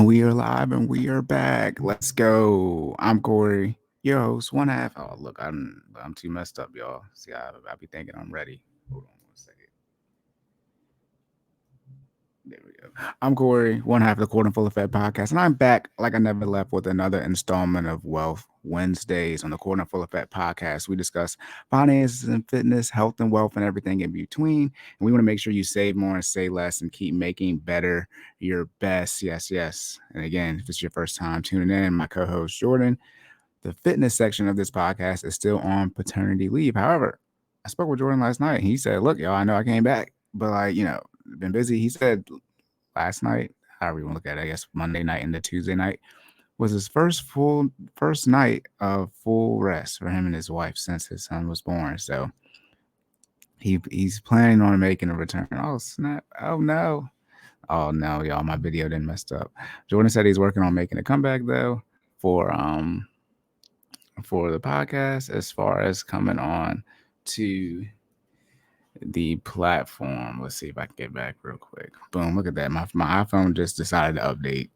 And we are live and we are back. Let's go. I'm Cory, your host, one half. Oh, look, I'm too messed up, y'all. See, I be thinking I'm ready. Hold on 1 second. There we go. I'm Cory, one half of the Court and Full Effect podcast, and I'm back like I never left with another installment of Wealth Wednesdays on the Court and Full Effect podcast. We discuss finances and fitness, health and wealth, and everything in between. And we want to make sure you save more and say less and keep making better your best. Yes, yes. And again, if it's your first time tuning in, my co-host Jordan. The fitness section of this podcast is still on paternity leave. However, I spoke with Jordan last night. He said, "Look, y'all, I know I came back, but been busy." He said last night, however you want to look at it, I guess Monday night into Tuesday night was his first night of full rest for him and his wife since his son was born. So he's planning on making a return. Oh snap! Oh no! Oh no, y'all, my video didn't messed up. Jordan said he's working on making a comeback though for the podcast as far as coming on to the platform. Let's see if I can get back real quick. Boom, look at that. My iPhone just decided to update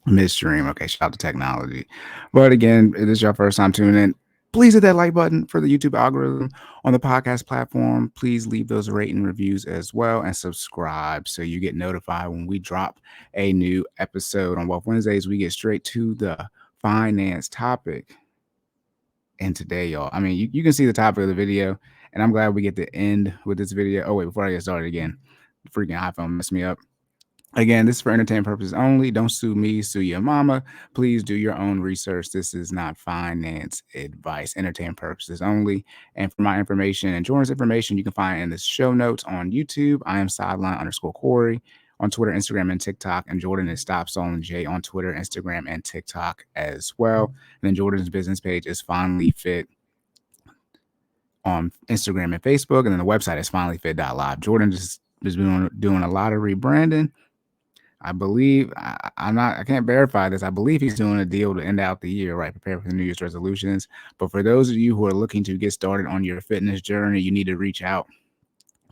midstream. Okay, shout out to technology. But again, if this is your first time tuning in, please hit that like button for the YouTube algorithm on the podcast platform. Please leave those rating reviews as well and subscribe so you get notified when we drop a new episode on Wealth Wednesdays. We get straight to the finance topic. And today, y'all, I mean, you can see the topic of the video, and I'm glad we get to end with this video. Oh, wait, before I get started again, the freaking iPhone messed me up. Again, this is for entertainment purposes only. Don't sue me, sue your mama. Please do your own research. This is not finance advice, entertainment purposes only. And for my information and Jordan's information, you can find in the show notes on YouTube. I am sideline_Cory on Twitter, Instagram, and TikTok. And Jordan is StopStalling on Twitter, Instagram, and TikTok as well. And then Jordan's business page is FinallyFit on Instagram and Facebook. And then the website is FinallyFit.live. Jordan just is doing a lot of rebranding. I believe I can't verify this. I believe he's doing a deal to end out the year, right? Prepare for the New Year's resolutions. But for those of you who are looking to get started on your fitness journey, you need to reach out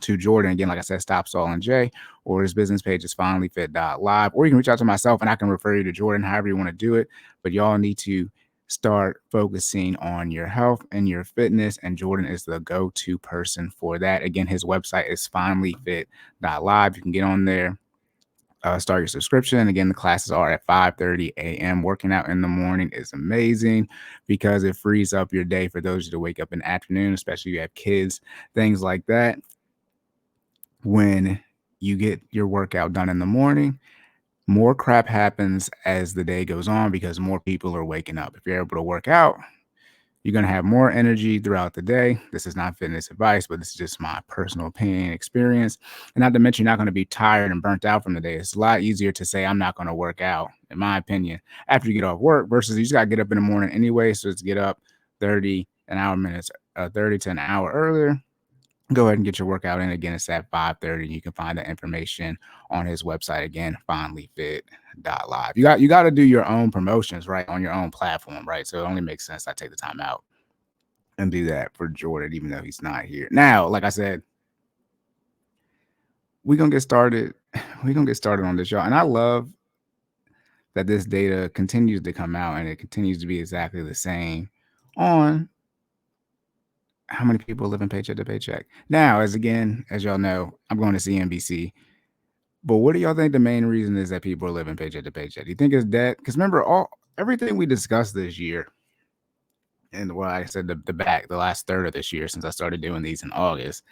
to Jordan. Again, like I said, Stop Stalling J, or his business page is FinallyFit.live, or you can reach out to myself and I can refer you to Jordan, however you want to do it. But y'all need to start focusing on your health and your fitness, and Jordan is the go-to person for that. Again, his website is FinallyFit.live. You can get on there. Start your subscription. Again, the classes are at 5:30 a.m. Working out in the morning is amazing because it frees up your day for those that wake up in the afternoon, especially if you have kids, things like that. When you get your workout done in the morning, more crap happens as the day goes on because more people are waking up. If you're able to work out, you're going to have more energy throughout the day. This is not fitness advice, but this is just my personal opinion and experience. And not to mention, you're not going to be tired and burnt out from the day. It's a lot easier to say, I'm not going to work out, in my opinion, after you get off work versus you just got to get up in the morning anyway. So it's get up 30 to an hour earlier. Go ahead and get your workout in. Again, it's at 5:30. You can find that information on his website. Again, FinallyFit.live. You got to do your own promotions, right, on your own platform, right? So it only makes sense I take the time out and do that for Jordan, even though he's not here. Now, like I said, we're going to get started. We're going to get started on this, y'all. And I love that this data continues to come out and it continues to be exactly the same on how many people live in paycheck to paycheck. Now, as y'all know, I'm going to CNBC. But what do y'all think the main reason is that people are living paycheck to paycheck? Do you think it's debt? Because remember, everything we discussed this year, and what I said the last third of this year, since I started doing these in August,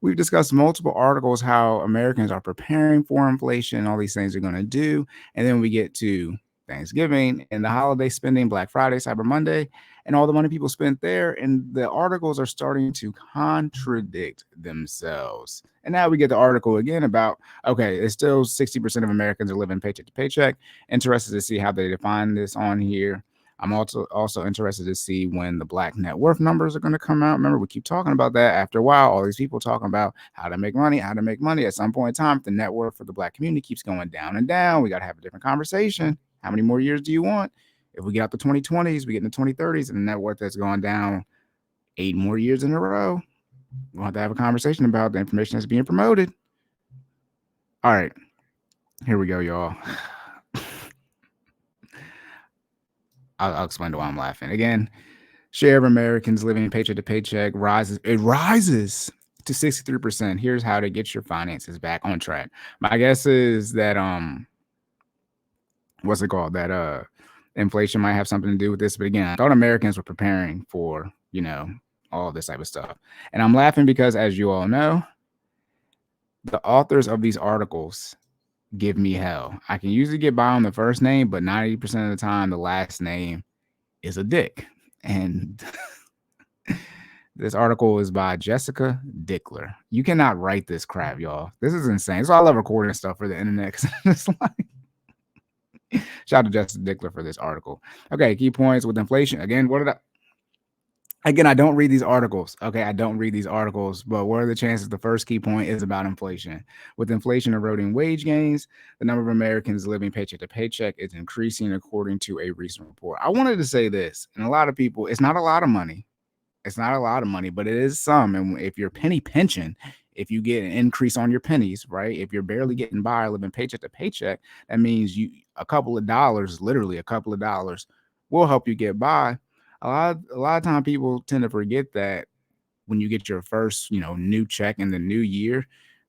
we've discussed multiple articles how Americans are preparing for inflation, all these things are going to do, and then we get to Thanksgiving and the holiday spending, Black Friday, Cyber Monday, and all the money people spent there, and the articles are starting to contradict themselves. And now we get the article again about, okay, it's still 60% of Americans are living paycheck to paycheck. Interested to see how they define this on here. I'm also interested to see when the Black net worth numbers are going to come out. Remember, we keep talking about that. After a while, all these people talking about how to make money. At some point in time, if the net worth for the Black community keeps going down and down, we got to have a different conversation. How many more years do you want? If we get out the 2020s, we get in the 2030s, and the net worth that's going down 8 more years in a row, we'll have to have a conversation about the information that's being promoted. All right, here we go, y'all. I'll explain why I'm laughing. Again, share of Americans living paycheck to paycheck rises. It rises to 63%. Here's how to get your finances back on track. My guess is that what's it called? That inflation might have something to do with this. But again, I thought Americans were preparing for, all this type of stuff. And I'm laughing because, as you all know, the authors of these articles give me hell. I can usually get by on the first name, but 90% of the time, the last name is a dick. And this article is by Jessica Dickler. You cannot write this crap, y'all. This is insane. So I love recording stuff for the internet. It's like, shout out to Jessica Dickler for this article. Okay, key points with inflation. Again, I don't read these articles. Okay, I don't read these articles, but what are the chances? The first key point is about inflation. With inflation eroding wage gains, the number of Americans living paycheck to paycheck is increasing according to a recent report. I wanted to say this, and a lot of people, it's not a lot of money. It's not a lot of money, but it is some. And if you're penny pinching, if you get an increase on your pennies, right? If you're barely getting by living paycheck to paycheck, that means a couple of dollars, literally a couple of dollars, will help you get by. A lot of time people tend to forget that when you get your first, new check in the new year,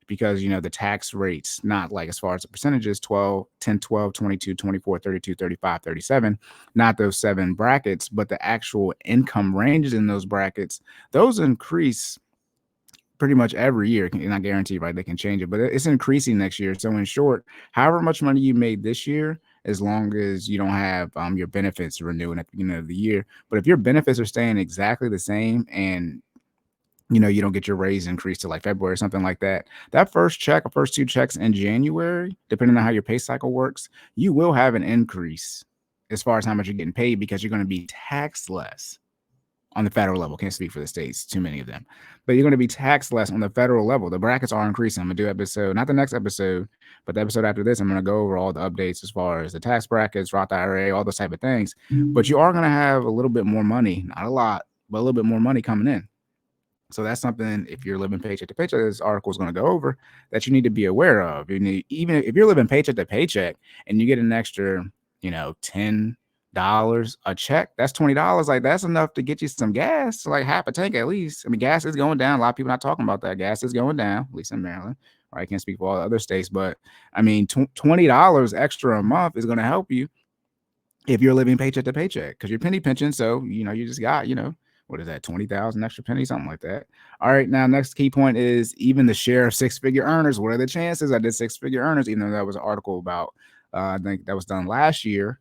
because the tax rates, not like as far as the percentages, 12, 10, 12, 22, 24, 32, 35, 37, not those 7 brackets, but the actual income ranges in those brackets, those increase pretty much every year. Not guaranteed, right? They can change it, but it's increasing next year. So in short, however much money you made this year, as long as you don't have your benefits renewing at the beginning of the year. But if your benefits are staying exactly the same and you don't get your raise increase to like February or something like that, that first check or first 2 checks in January, depending on how your pay cycle works, you will have an increase as far as how much you're getting paid because you're going to be taxed less on the federal level. Can't speak for the states, too many of them, but you're going to be taxed less on the federal level. The brackets are increasing. I'm going to do episode, not the next episode, but the episode after this, I'm going to go over all the updates as far as the tax brackets, Roth IRA, all those type of things. But you are going to have a little bit more money, not a lot, but a little bit more money coming in. So that's something, if you're living paycheck to paycheck, this article is going to go over, that you need to be aware of. Even if you're living paycheck to paycheck and you get an extra, $10 a check, that's $20. Like, that's enough to get you some gas, like half a tank at least. I mean, gas is going down. A lot of people not talking about that. Gas is going down, at least in Maryland. Right? I can't speak for all the other states, but I mean, $20 extra a month is going to help you if you're living paycheck to paycheck, because you're penny pinching. So, you just got, what is that, 20,000 extra pennies, something like that. All right, now next key point is even the share of 6-figure earners. What are the chances? I did 6-figure earners, even though that was an article about, I think that was done last year.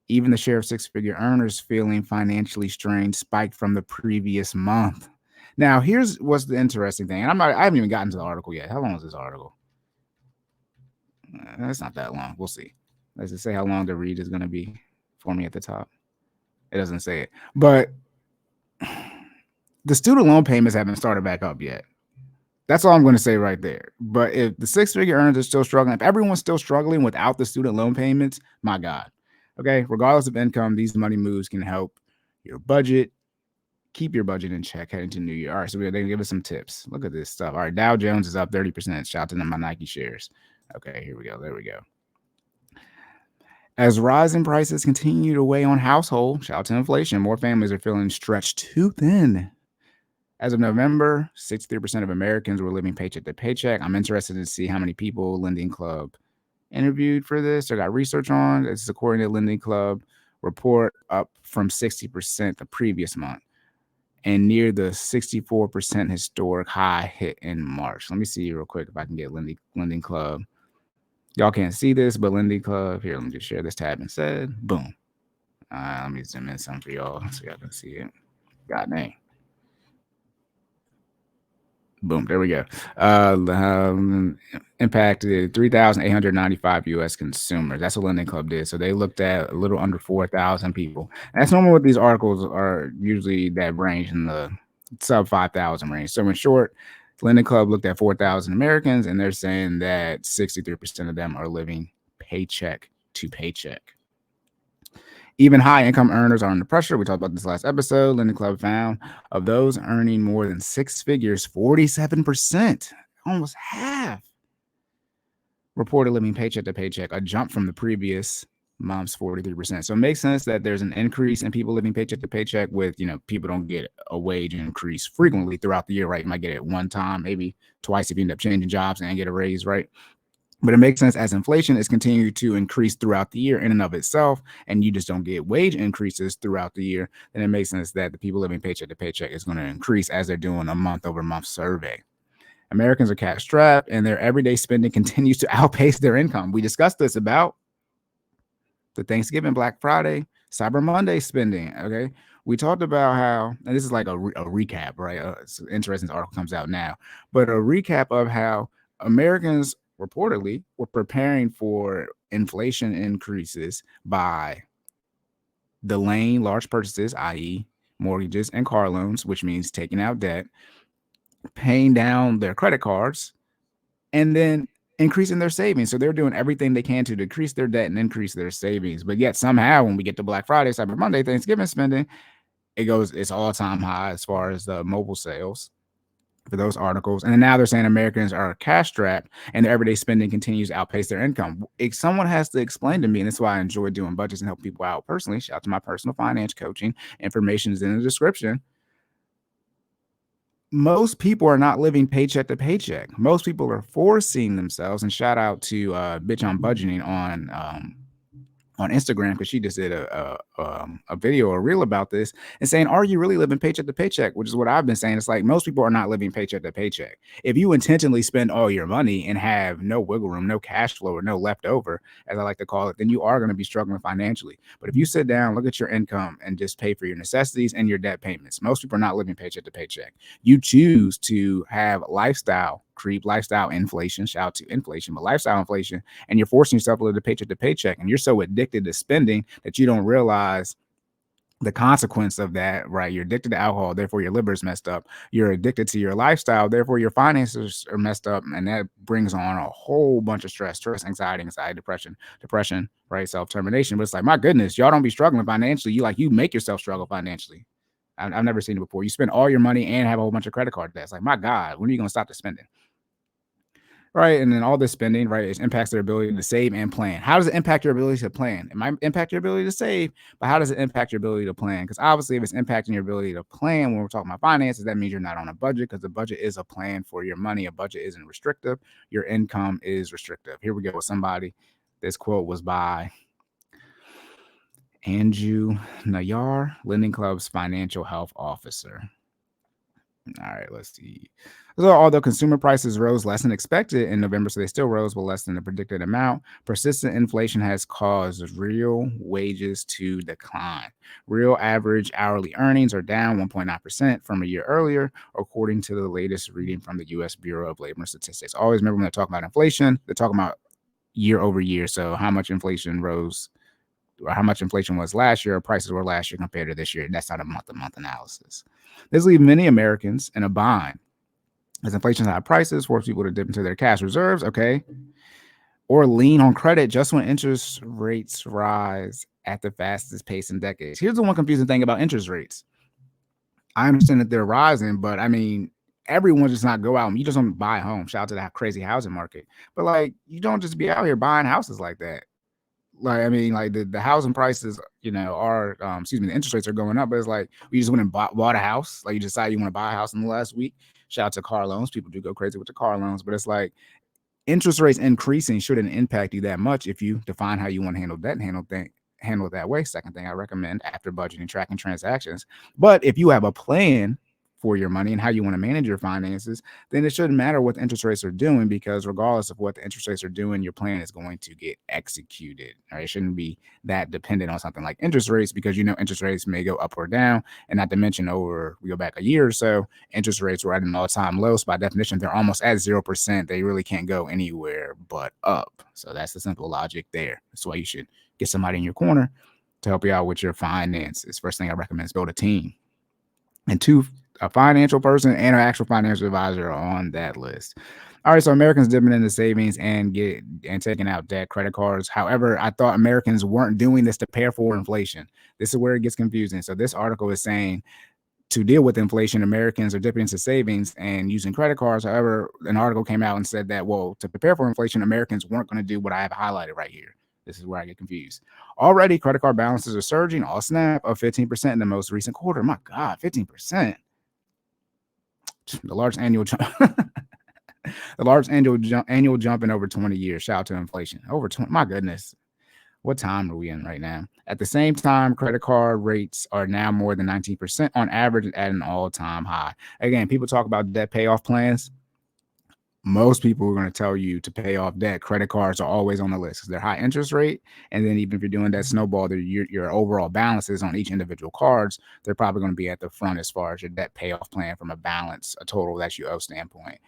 Even the share of 6-figure earners feeling financially strained spiked from the previous month. Now, here's what's the interesting thing. And I haven't even gotten to the article yet. How long is this article? It's not that long. We'll see. Does it say how long the read is going to be for me at the top? It doesn't say it. But the student loan payments haven't started back up yet. That's all I'm going to say right there. But if the 6-figure earners are still struggling, if everyone's still struggling without the student loan payments, my God. Okay, regardless of income, these money moves can help your budget, keep your budget in check heading to New Year. All right, so they're going to give us some tips. Look at this stuff. All right, Dow Jones is up 30%. Shout out to my Nike shares. Okay, here we go. There we go. As rising prices continue to weigh on household, shout out to inflation, more families are feeling stretched too thin. As of November, 63% of Americans were living paycheck to paycheck. I'm interested to see how many people Lending Club interviewed for this or got research on. This is according to Lending Club report, up from 60% the previous month and near the 64% historic high hit in March. Let me see real quick if I can get Lending Club. Y'all can't see this, but Lending Club, here, let me just share this tab instead. Boom. Let me zoom in some for y'all so y'all can see it. God dang. Boom, there we go. Impacted 3,895 U.S. consumers. That's what Lending Club did. So they looked at a little under 4,000 people. And that's normally what these articles are usually that range in the sub 5,000 range. So in short, Lending Club looked at 4,000 Americans, and they're saying that 63% of them are living paycheck to paycheck. Even high income earners are under pressure. We talked about this last episode. Lending Club found of those earning more than 6 figures, 47%, almost half, reported living paycheck to paycheck, a jump from the previous Mom's 43%. So it makes sense that there's an increase in people living paycheck to paycheck with, people don't get a wage increase frequently throughout the year, right? You might get it one time, maybe twice if you end up changing jobs and get a raise, right? But it makes sense as inflation is continuing to increase throughout the year in and of itself, and you just don't get wage increases throughout the year, then it makes sense that the people living paycheck to paycheck is going to increase as they're doing a month over month survey. Americans are cash strapped, and their everyday spending continues to outpace their income. We discussed this about the Thanksgiving, Black Friday, Cyber Monday spending. Okay. We talked about how, and this is like a recap, right? It's interesting. This article comes out now, but a recap of how Americans reportedly were preparing for inflation increases by delaying large purchases, i.e., mortgages and car loans, which means taking out debt, paying down their credit cards, and then increasing their savings. So they're doing everything they can to decrease their debt and increase their savings. But yet somehow when we get to Black Friday, Cyber Monday, Thanksgiving spending, it's all-time high as far as the mobile sales for those articles. And then now they're saying Americans are cash strapped and their everyday spending continues to outpace their income. If someone has to explain to me, and that's why I enjoy doing budgets and help people out personally. Shout out to my personal finance coaching. Information is in the description. Most people are not living paycheck to paycheck. Most people are forcing themselves, and shout out to Bitch on Budgeting on Instagram, because she just did a video, a reel about this, and saying, are you really living paycheck to paycheck? Which is what I've been saying. It's like most people are not living paycheck to paycheck. If you intentionally spend all your money and have no wiggle room, no cash flow, or no leftover, as I like to call it, then you are going to be struggling financially. But if you sit down, look at your income, and just pay for your necessities and your debt payments, most people are not living paycheck to paycheck. You choose to have lifestyle creep, lifestyle inflation, shout out to inflation, but lifestyle inflation, and you're forcing yourself to live paycheck to paycheck, and you're so addicted to spending that you don't realize the consequence of that, right? You're addicted to alcohol, therefore your liver is messed up. You're addicted to your lifestyle, therefore your finances are messed up, and that brings on a whole bunch of stress, anxiety, depression, right? Self-termination. But it's like, my goodness, y'all don't be struggling financially. You make yourself struggle financially. I've never seen it before. You spend all your money and have a whole bunch of credit card debts. Like, my God, when are you going to stop the spending? Right. And then all this spending, right, it impacts their ability to save and plan. How does it impact your ability to plan? It might impact your ability to save, but how does it impact your ability to plan? Because obviously, if it's impacting your ability to plan when we're talking about finances, that means you're not on a budget, because the budget is a plan for your money. A budget isn't restrictive. Your income is restrictive. Here we go with somebody. This quote was by Andrew Nayar, Lending Club's financial health officer. All right, let's see. So although consumer prices rose less than expected in November, so they still rose, but less than the predicted amount, persistent inflation has caused real wages to decline. Real average hourly earnings are down 1.9% from a year earlier, according to the latest reading from the U.S. Bureau of Labor Statistics. Always remember when they talk about inflation, they're talking about year over year. So how much inflation rose, or how much inflation was last year, or prices were last year compared to this year. That's not a month-to-month analysis. This leaves many Americans in a bind, as inflation's high prices force people to dip into their cash reserves, okay, or lean on credit just when interest rates rise at the fastest pace in decades. Here's the one confusing thing about interest rates. I understand that they're rising, but I mean, everyone just not go out and you just don't buy a home. Shout out to that crazy housing market. But like, you don't just be out here buying houses like that. Like, I mean, like the housing prices, are, the interest rates are going up, but it's like, you just went and bought a house. Like, you decide you want to buy a house in the last week. Shout out to car loans. People do go crazy with the car loans, but it's like, interest rates increasing shouldn't impact you that much if you define how you want to handle debt and handle it that way. Second thing I recommend after budgeting, tracking transactions. But if you have a plan for your money and how you want to manage your finances, then it shouldn't matter what the interest rates are doing, because regardless of what the interest rates are doing, your plan is going to get executed. Right? It shouldn't be that dependent on something like interest rates, because interest rates may go up or down. And not to mention, we go back a year or so, interest rates were at an all-time low. So by definition, they're almost at 0%. They really can't go anywhere but up. So that's the simple logic there. That's why you should get somebody in your corner to help you out with your finances. First thing I recommend is build a team. And two, a financial person and an actual financial advisor are on that list. All right, so Americans dipping into savings and taking out debt, credit cards. However, I thought Americans weren't doing this to prepare for inflation. This is where it gets confusing. So this article is saying to deal with inflation, Americans are dipping into savings and using credit cards. However, an article came out and said that, well, to prepare for inflation, Americans weren't going to do what I have highlighted right here. This is where I get confused. Already, credit card balances are surging. All snap of 15% in the most recent quarter. My God, 15%. The largest annual jump. The largest annual jump in over 20 years. Shout out to inflation. Over 20. My goodness. What time are we in right now? At the same time, credit card rates are now more than 19% on average at an all-time high. Again, people talk about debt payoff plans. Most people are going to tell you to pay off debt. Credit cards are always on the list because they're high interest rate. And then even if you're doing that snowball, your overall balances on each individual cards, they're probably going to be at the front as far as your debt payoff plan from a balance, a total that you owe standpoint.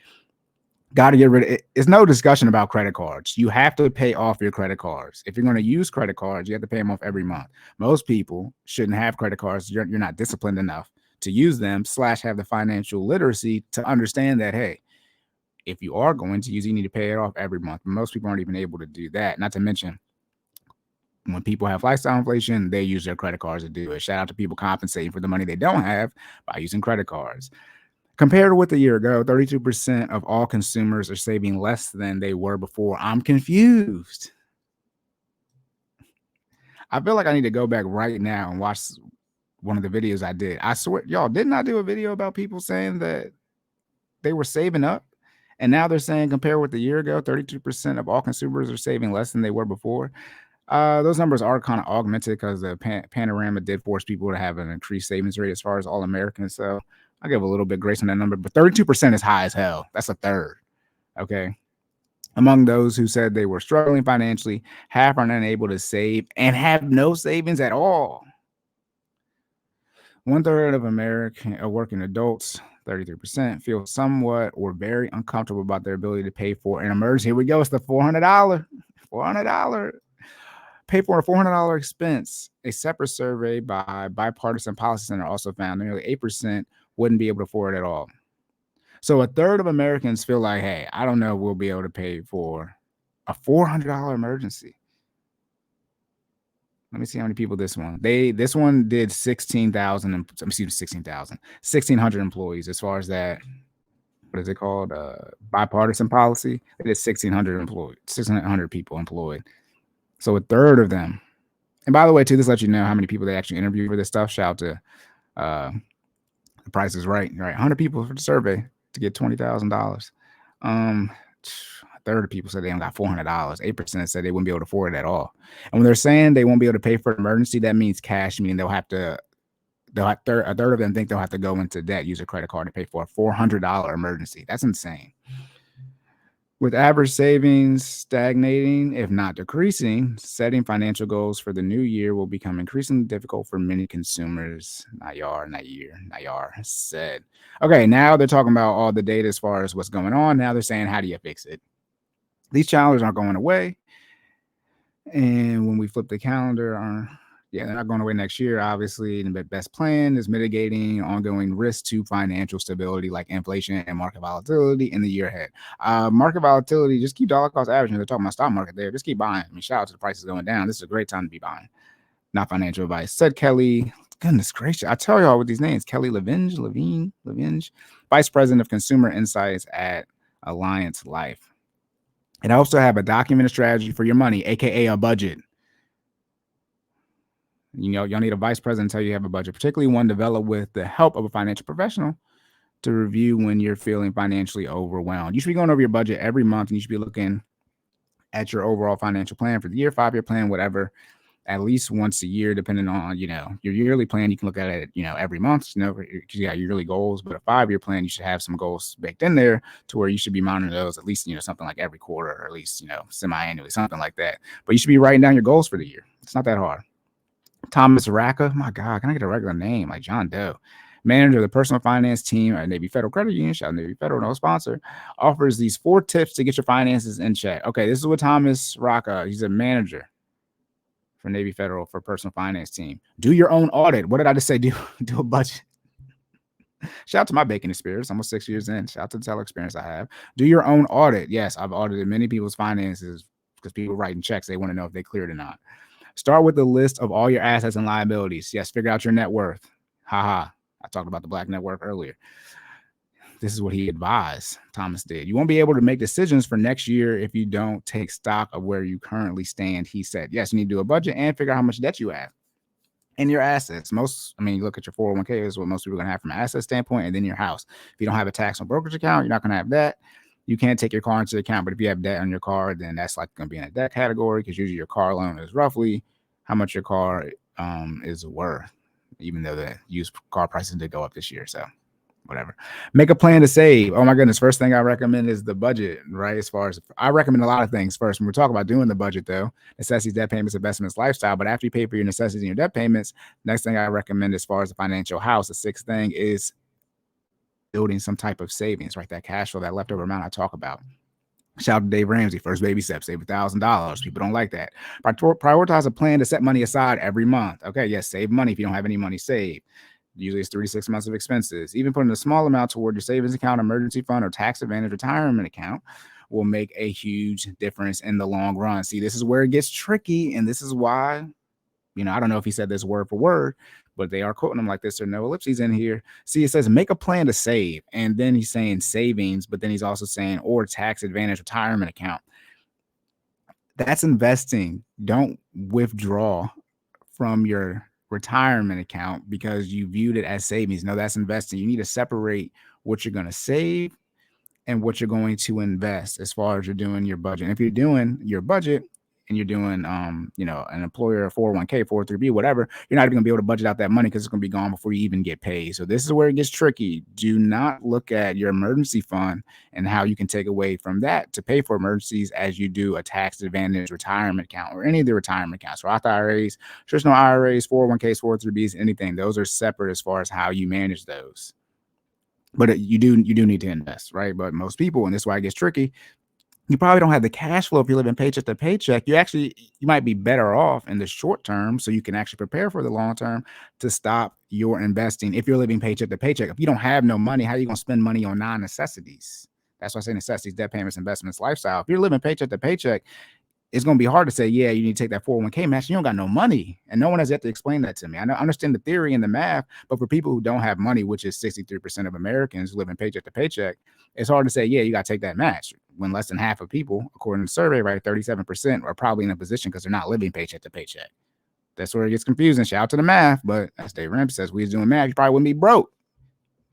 Got to get rid of it. It's no discussion about credit cards. You have to pay off your credit cards. If you're going to use credit cards, you have to pay them off every month. Most people shouldn't have credit cards. You're not disciplined enough to use them / have the financial literacy to understand that, hey, if you are going to use it, you need to pay it off every month. Most people aren't even able to do that. Not to mention, when people have lifestyle inflation, they use their credit cards to do it. Shout out to people compensating for the money they don't have by using credit cards. Compared with a year ago, 32% of all consumers are saving less than they were before. I'm confused. I feel like I need to go back right now and watch one of the videos I did. I swear, y'all, didn't I do a video about people saying that they were saving up? And now they're saying compared with a year ago, 32% of all consumers are saving less than they were before. Those numbers are kind of augmented because the panorama did force people to have an increased savings rate as far as all Americans. So I give a little bit grace on that number, but 32% is high as hell. That's a third. Okay. Among those who said they were struggling financially, half are unable to save and have no savings at all. 1/3 of American working adults, 33%, feel somewhat or very uncomfortable about their ability to pay for an emergency. Here we go. It's the $400. Pay for a $400 expense. A separate survey by Bipartisan Policy Center also found nearly 8% wouldn't be able to afford it at all. So 1/3 of Americans feel like, hey, I don't know if we'll be able to pay for a $400 emergency. Let me see how many people this one. This one did 16,000. 1,600 employees as far as that. What is it called? Bipartisan policy. It is 1,600 employees, 600 people employed. So 1/3 of them. And by the way, too, this lets you know how many people they actually interview for this stuff. Shout out to The Price is Right. Right, 100 people for the survey to get $20,000. 1/3 of people said they only got $400. 8% said they wouldn't be able to afford it at all. And when they're saying they won't be able to pay for an emergency, that means cash, meaning a third of them think they'll have to go into debt, use a credit card to pay for a $400 emergency. That's insane. With average savings stagnating, if not decreasing, setting financial goals for the new year will become increasingly difficult for many consumers. Nayar said. Okay, now they're talking about all the data as far as what's going on. Now they're saying, how do you fix it? These challenges aren't going away. And when we flip the calendar, they're not going away next year. Obviously, the best plan is mitigating ongoing risk to financial stability like inflation and market volatility in the year ahead. Market volatility, just keep dollar cost averaging. They're talking about stock market there. Just keep buying. I mean, shout out to the prices going down. This is a great time to be buying. Not financial advice. Said Kelly. Goodness gracious. I tell y'all with these names. Kelly Levine, Vice President of Consumer Insights at Alliance Life. And I also have a documented strategy for your money, aka a budget. Y'all need a vice president to tell you have a budget, particularly one developed with the help of a financial professional to review when you're feeling financially overwhelmed. You should be going over your budget every month, and you should be looking at your overall financial plan for the year, 5-year plan, whatever, at least once a year, depending on, your yearly plan. You can look at it, every month, because you got yearly goals, but a 5-year plan, you should have some goals baked in there to where you should be monitoring those at least, something like every quarter, or at least, semi-annually, something like that. But you should be writing down your goals for the year. It's not that hard. Thomas Racca, my God, can I get a regular name like John Doe? Manager of the personal finance team at Navy Federal Credit Union, shout out Navy Federal, no sponsor, offers these 4 tips to get your finances in check. Okay, this is what Thomas Racca, he's a manager for Navy Federal for personal finance team. Do your own audit. What did I just say? Do a budget. Shout out to my baking experience. Almost 6 years in. Shout out to the teller experience I have. Do your own audit. Yes, I've audited many people's finances because people writing checks. They want to know if they cleared or not. Start with the list of all your assets and liabilities. Yes, figure out your net worth. I talked about the black net worth earlier. This is what he advised. Thomas did. You won't be able to make decisions for next year if you don't take stock of where you currently stand. He said, yes, you need to do a budget and figure out how much debt you have and your assets. You look at your 401k is what most people are going to have from an asset standpoint, and then your house. If you don't have a tax on brokerage account, you're not going to have that. You can't take your car into account, but if you have debt on your car, then that's like going to be in a debt category, because usually your car loan is roughly how much your car is worth, even though the used car prices did go up this year. So whatever. Make a plan to save. Oh my goodness. First thing I recommend is the budget, right? As far as I recommend a lot of things first. When we're talking about doing the budget though, necessities, debt payments, investments, lifestyle. But after you pay for your necessities and your debt payments, next thing I recommend as far as the financial house, the sixth thing is building some type of savings, right? That cash flow, that leftover amount I talk about. Shout out to Dave Ramsey, first baby step, save $1,000. People don't like that. Prioritize a plan to set money aside every month. Okay, yes, save money if you don't have any money saved. Usually it's 3 to 6 months of expenses. Even putting a small amount toward your savings account, emergency fund, or tax advantage retirement account will make a huge difference in the long run. See, this is where it gets tricky, and this is why, I don't know if he said this word for word, but they are quoting him like this. There are no ellipses in here. See, it says make a plan to save, and then he's saying savings, but then he's also saying or tax advantage retirement account. That's investing. Don't withdraw from your retirement account because you viewed it as savings. No, that's investing. You need to separate what you're going to save and what you're going to invest as far as you're doing your budget. And if you're doing your budget and you're doing, an employer, 401k, 403b, whatever, you're not even gonna be able to budget out that money because it's gonna be gone before you even get paid. So this is where it gets tricky. Do not look at your emergency fund and how you can take away from that to pay for emergencies as you do a tax advantage retirement account or any of the retirement accounts, Roth IRAs, traditional IRAs, 401ks, 403bs, anything. Those are separate as far as how you manage those. But you do need to invest, right? But most people, and this is why it gets tricky, you probably don't have the cash flow if you're living paycheck to paycheck. You might be better off in the short term, so you can actually prepare for the long term to stop your investing if you're living paycheck to paycheck. If you don't have no money, how are you going to spend money on non-necessities? That's why I say necessities, debt payments, investments, lifestyle. If you're living paycheck to paycheck, it's going to be hard to say, yeah, you need to take that 401k match. You don't got no money. And no one has yet to explain that to me. I understand the theory and the math, but for people who don't have money, which is 63% of Americans living paycheck to paycheck, it's hard to say, yeah, you got to take that match. When less than half of people, according to the survey, right, 37% are probably in a position because they're not living paycheck to paycheck. That's where it gets confusing. Shout out to the math. But as Dave Ramsey says, we was doing math, you probably wouldn't be broke.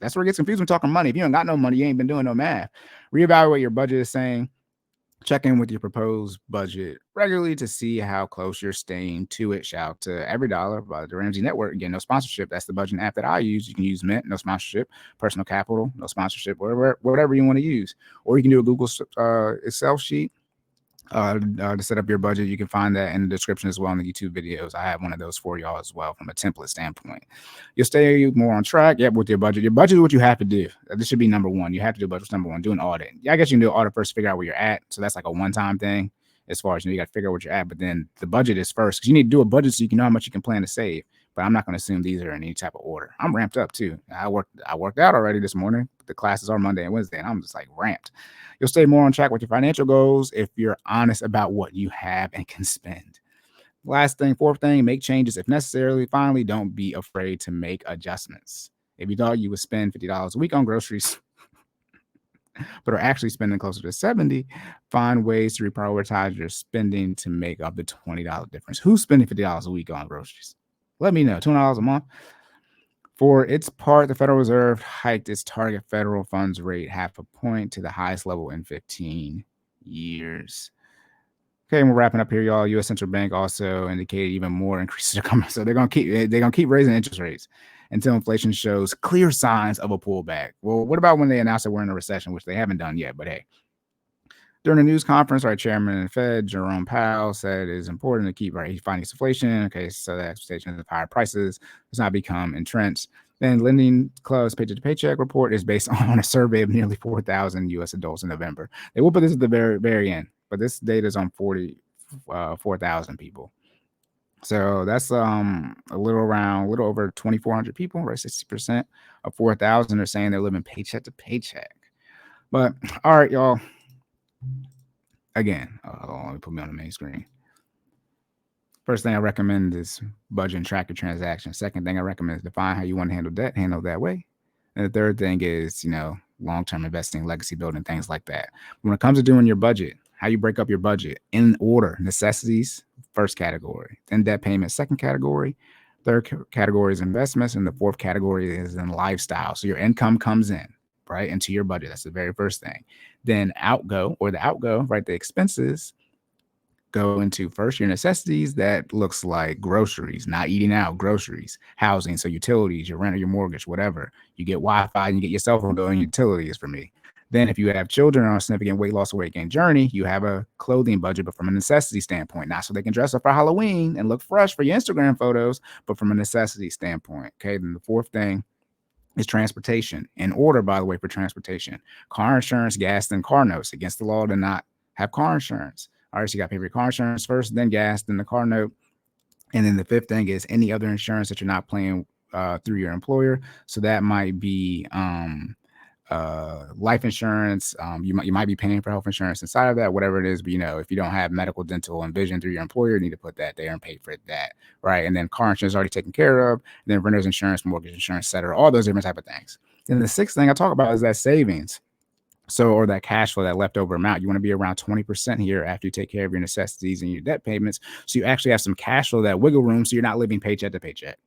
That's where it gets confused when talking money. If you don't got no money, you ain't been doing no math. Reevaluate your budget is saying, check in with your proposed budget regularly to see how close you're staying to it. Shout out to Every Dollar by the Ramsey Network. Again, no sponsorship. That's the budget app that I use. You can use Mint, no sponsorship. Personal Capital, no sponsorship. Whatever you want to use. Or you can do a Google Excel sheet to set up your budget. You can find that in the description as well in the YouTube videos. I have one of those for y'all as well from a template standpoint. You'll stay more on track. Yep, with your budget. Your budget is what you have to do. This should be number one. You have to do budget. Number one, do an audit. Yeah, I guess you can do an audit first to figure out where you're at. So that's like a one-time thing as far as you got to figure out what you're at. But then the budget is first because you need to do a budget so you can know how much you can plan to save. But I'm not going to assume these are in any type of order. I'm ramped up too. I worked out already this morning. The classes are Monday and Wednesday, and I'm just like ramped. You'll stay more on track with your financial goals if you're honest about what you have and can spend. Last thing, fourth thing, make changes if necessary. Finally, don't be afraid to make adjustments. If you thought you would spend $50 a week on groceries, but are actually spending closer to $70, find ways to reprioritize your spending to make up the $20 difference. Who's spending $50 a week on groceries? Let me know. $200 a month. For its part, the Federal Reserve hiked its target federal funds rate 0.5 point to the highest level in 15 years. Okay, and we're wrapping up here, y'all. U.S. Central Bank also indicated even more increases are coming. So they're gonna keep raising interest rates until inflation shows clear signs of a pullback. Well, what about when they announce that we're in a recession, which they haven't done yet? But hey. During a news conference, our chairman of the Fed, Jerome Powell, said it is important to keep fighting inflation. Okay, so the expectations of higher prices does not become entrenched. Then Lending Club's Paycheck to Paycheck report is based on a survey of nearly 4,000 U.S. adults in November. They will put this at the very end, but this data is on 4,000 people. So that's a little over 2,400 people, right? 60% of 4,000 are saying they're living paycheck to paycheck. But all right, y'all. Again, let me put me on the main screen. First thing I recommend is budget and track your transactions. Second thing I recommend is define how you want to handle debt, handle that way. And the third thing is, long-term investing, legacy building, things like that. When it comes to doing your budget, how you break up your budget in order: necessities, first category, then debt payment, second category, third category is investments, and the fourth category is in lifestyle. So your income comes in, right, into your budget. That's the very first thing. Then right, the expenses go into first your necessities. That looks like groceries, not eating out, groceries, housing, so utilities, your rent or your mortgage, whatever. You get Wi-Fi and you get your cell phone bill, and utilities for me. Then if you have children on a significant weight loss or weight gain journey, you have a clothing budget, but from a necessity standpoint, not so they can dress up for Halloween and look fresh for your Instagram photos, but from a necessity standpoint. Okay, then the fourth thing is transportation. In order, by the way, for transportation: car insurance, gas, then car notes. Against the law to not have car insurance. All right, so you got to pay for your car insurance first, then gas, then the car note. And then the fifth thing is any other insurance that you're not paying through your employer. So that might be life insurance. You might be paying for health insurance inside of that, whatever it is. But if you don't have medical, dental, and vision through your employer, you need to put that there and pay for that, right? And then car insurance is already taken care of. And then renter's insurance, mortgage insurance, et cetera, all those different type of things. Then the sixth thing I talk about is that savings. So, or that cash flow, that leftover amount. You want to be around 20% here after you take care of your necessities and your debt payments. So you actually have some cash flow, that wiggle room, so you're not living paycheck to paycheck.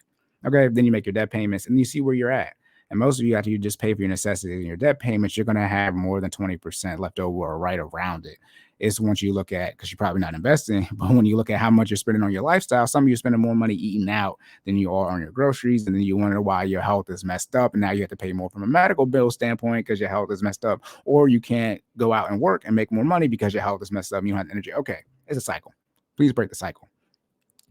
Okay, then you make your debt payments and you see where you're at. And most of you, after you just pay for your necessities and your debt payments, you're going to have more than 20% left over or right around it. It's once you look at, because you're probably not investing, but when you look at how much you're spending on your lifestyle, some of you are spending more money eating out than you are on your groceries. And then you wonder why your health is messed up. And now you have to pay more from a medical bill standpoint because your health is messed up. Or you can't go out and work and make more money because your health is messed up and you don't have energy. Okay, it's a cycle. Please break the cycle.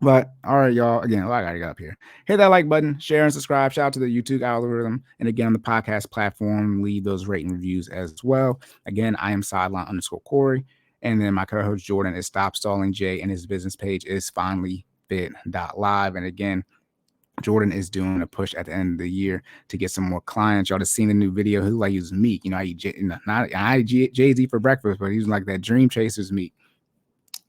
But all right, y'all. Again, I gotta get up here. Hit that like button, share and subscribe. Shout out to the YouTube algorithm. And again, on the podcast platform, leave those rating reviews as well. Again, I am sideline_Cory. And then my co-host Jordan is Stop Stalling J, and his business page is FinallyFit.live. And again, Jordan is doing a push at the end of the year to get some more clients. Y'all just seen the new video. He like uses meat. I eat Jay-Z for breakfast, but he's like that Dream Chasers meat.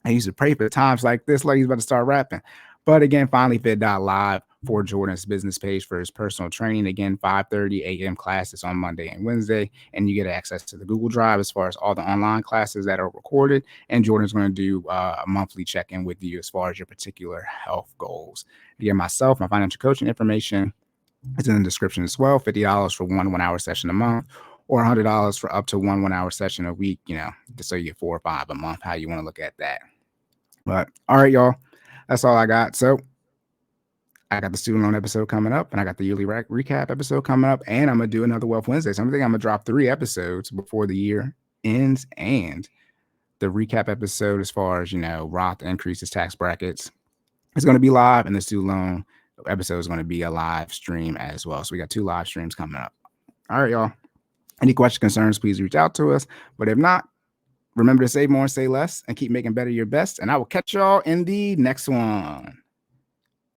I used to pray for times like this, like he's about to start rapping. But again, FinallyFit.live for Jordan's business page for his personal training. Again, 5:30 a.m. classes on Monday and Wednesday. And you get access to the Google Drive as far as all the online classes that are recorded. And Jordan's going to do a monthly check-in with you as far as your particular health goals. Again, myself, my financial coaching information is in the description as well. $50 for one 1-hour session a month, or $100 for up to one 1-hour session a week, just so you get 4 or 5 a month, how you want to look at that. But all right, y'all, that's all I got. So I got the student loan episode coming up, and I got the yearly recap episode coming up, and I'm going to do another Wealth Wednesday. So I think I'm going to drop 3 episodes before the year ends, and the recap episode as far as, Roth increases tax brackets is going to be live, and the student loan episode is going to be a live stream as well. So we got 2 live streams coming up. All right, y'all. Any questions, concerns, please reach out to us. But if not, remember to save more and say less and keep making better your best. And I will catch y'all in the next one.